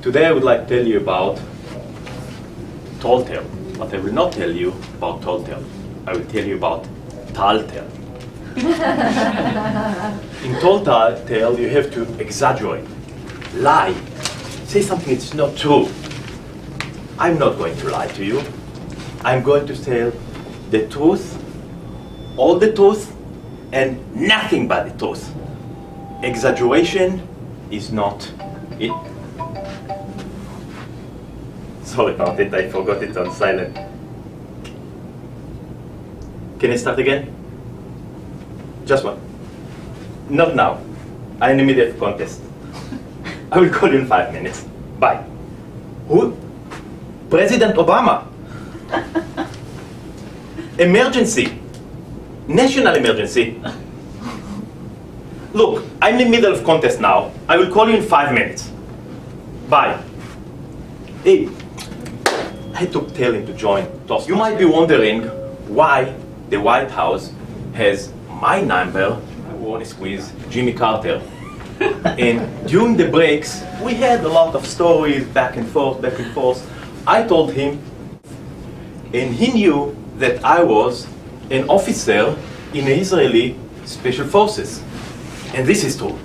Today I would like to tell you about tall tale, but I will not tell you about tall tale. I will tell you about tall tale. In tall tale, you have to exaggerate, lie, say something that's not true. I'm not going to lie to you. I'm going to tell the truth, all the truth, and nothing but the truth. Exaggeration is not it. Sorry about it, I forgot it on silent. Can I start again? Just one. Not now. I'm in the middle of contest. I will call you in 5 minutes. Bye. Who? President Obama. Emergency. National emergency. Look, I'm in the middle of contest now. I will call you in 5 minutes. Bye. Hey, I took Taylor to join Toastmasters. You might be wondering why the White House has my number. I won a quiz, Jimmy Carter. And during the breaks, we had a lot of stories back and forth, back and forth. I told him, and he knew that I was an officer in the Israeli Special Forces. And this is true.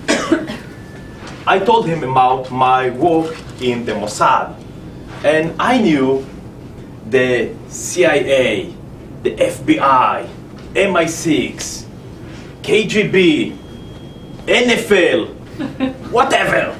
I told him about my work in the Mossad. And I knew the CIA, the FBI, MI6, KGB, NFL, whatever.